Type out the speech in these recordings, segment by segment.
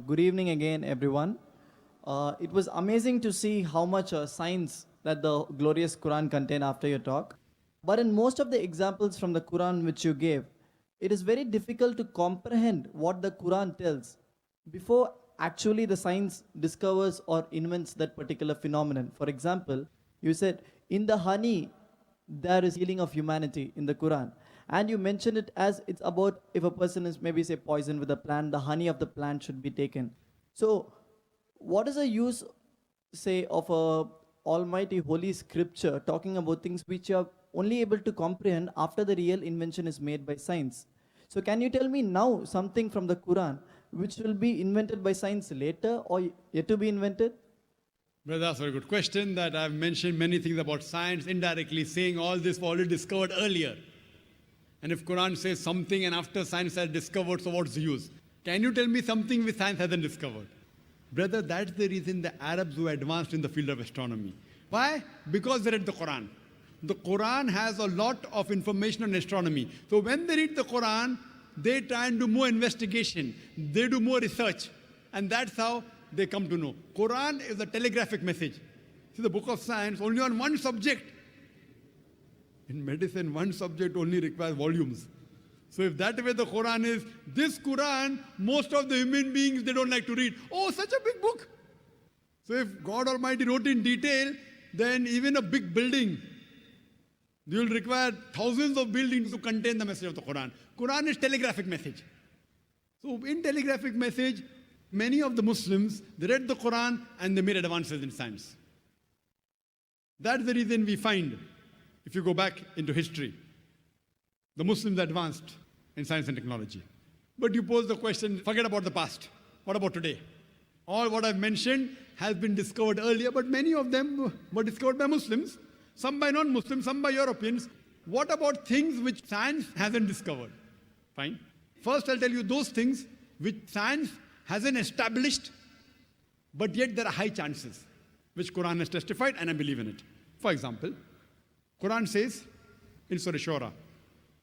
Good evening again, everyone. It was amazing to see how much science that the glorious Quran contained after your talk. But in most of the examples from the Quran which you gave, it is very difficult to comprehend what the Quran tells before actually the science discovers or invents that particular phenomenon. For example, you said, in the honey, there is healing of humanity in the Quran. And you mentioned it as it's about if a person is maybe say poisoned with a plant, the honey of the plant should be taken. So, what is the use, say, of a almighty holy scripture talking about things which you are only able to comprehend after the real invention is made by science? So, can you tell me now something from the Quran which will be invented by science later or yet to be invented? Brother, that's a very good question. That I've mentioned many things about science indirectly, saying all this was already discovered earlier. And if Quran says something and after science has discovered, so what's the use? Can you tell me something which science hasn't discovered? Brother, that's the reason the Arabs were advanced in the field of astronomy. Why? Because they read the Quran. The Quran has a lot of information on astronomy. So when they read the Quran, they try and do more investigation. They do more research. And that's how they come to know. Quran is a telegraphic message. See, the book of science, only on one subject. In medicine, one subject only requires volumes. So if that way the Quran is, this Quran, most of the human beings, they don't like to read. Oh, such a big book. So if God Almighty wrote in detail, then even a big building, you will require thousands of buildings to contain the message of the Quran. Quran is telegraphic message. So in telegraphic message, many of the Muslims, they read the Quran and they made advances in science. That's the reason we find, if you go back into history, the Muslims advanced in science and technology. But you pose the question, forget about the past. What about today? All what I've mentioned has been discovered earlier, but many of them were discovered by Muslims, some by non-Muslims, some by Europeans. What about things which science hasn't discovered? Fine. First, I'll tell you those things which science hasn't established, but yet there are high chances, which Quran has testified, and I believe in it. For example, Quran says in Surah Shura,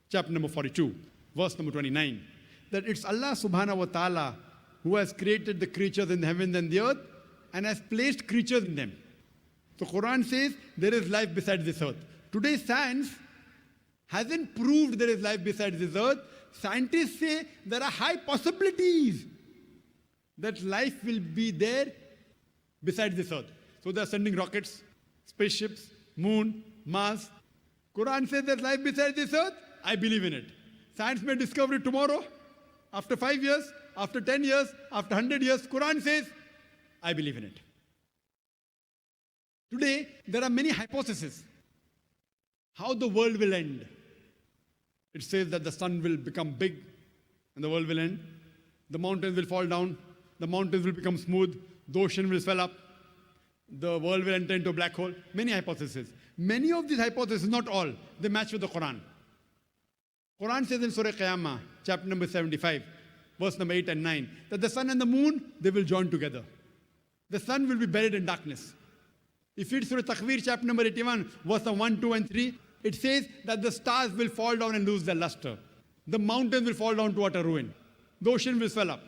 chapter number 42, verse number 29, that it's Allah subhanahu wa ta'ala who has created the creatures in the heavens and the earth and has placed creatures in them. So Quran says there is life besides this earth. Today science hasn't proved there is life besides this earth. Scientists say there are high possibilities that life will be there besides this earth. So they are sending rockets, spaceships, moon, Mars. Quran says there's life besides this earth. I believe in it. Science may discover it tomorrow, after 5 years, after 10 years, after 100 years. Quran says, I believe in it. Today, there are many hypotheses how the world will end. It says that the sun will become big and the world will end. The mountains will fall down. The mountains will become smooth. The ocean will swell up. The world will enter into a black hole. Many hypotheses. Many of these hypotheses, not all, they match with the Quran. Quran says in Surah Qiyamah, chapter number 75, verse number 8 and 9, that the sun and the moon, they will join together. The sun will be buried in darkness. If you read Surah Takwir, chapter number 81, verse number 1, 2 and 3, it says that the stars will fall down and lose their luster. The mountains will fall down to utter ruin. The ocean will swell up.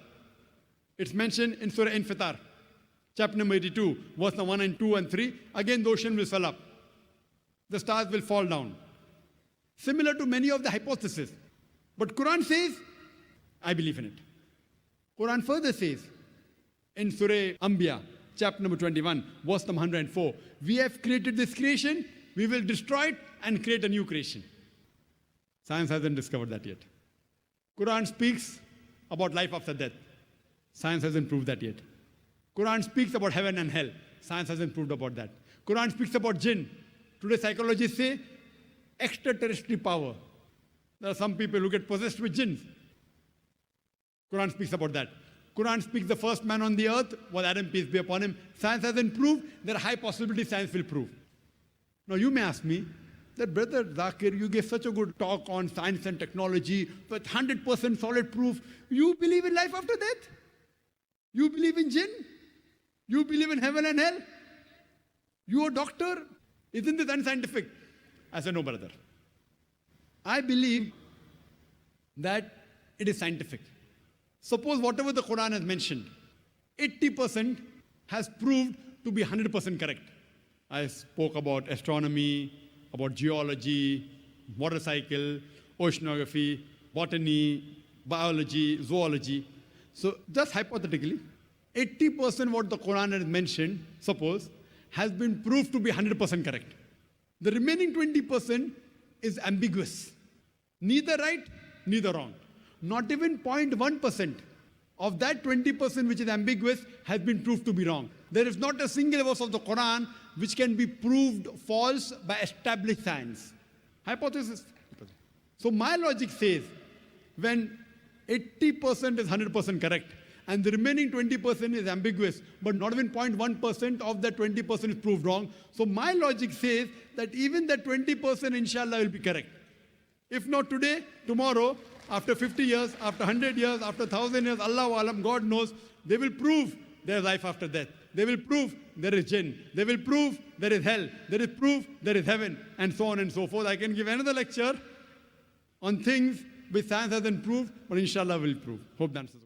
It's mentioned in Surah Infitar, chapter number 82, verse number 1 and 2 and 3. Again, the ocean will swell up. The stars will fall down. Similar to many of the hypotheses. But Quran says, I believe in it. Quran further says in Surah Anbiya, chapter number 21, verse number 104, we have created this creation, we will destroy it and create a new creation. Science hasn't discovered that yet. Quran speaks about life after death. Science hasn't proved that yet. Quran speaks about heaven and hell. Science hasn't proved about that. Quran speaks about jinn. Today psychologists say extraterrestrial power. There are some people who get possessed with jinns. Quran speaks about that. Quran speaks the first man on the earth was Adam, peace be upon him. Science hasn't proved. There are high possibilities science will prove. Now you may ask me that, Brother Zakir, you gave such a good talk on science and technology with 100% solid proof. You believe in life after death? You believe in jinn? You believe in heaven and hell? You a doctor? Isn't this unscientific? I said, no, brother. I believe that it is scientific. Suppose whatever the Quran has mentioned, 80% has proved to be 100% correct. I spoke about astronomy, about geology, water cycle, oceanography, botany, biology, zoology. So just hypothetically, 80% what the Quran has mentioned, suppose, has been proved to be 100% correct. The remaining 20% is ambiguous. Neither right, neither wrong. Not even 0.1% of that 20% which is ambiguous has been proved to be wrong. There is not a single verse of the Quran which can be proved false by established science. Hypothesis. So my logic says when 80% is 100% correct and the remaining 20% is ambiguous, but not even 0.1% of that 20% is proved wrong. So my logic says that even that 20% inshallah will be correct. If not today, tomorrow, after 50 years, after 100 years, after 1,000 years, Allahu Alam, God knows, they will prove there is life after death. They will prove there is jinn. They will prove there is hell. There is proof there is heaven, and so on and so forth. I can give another lecture on things which science hasn't proved, but inshallah will prove. Hope that answers the question.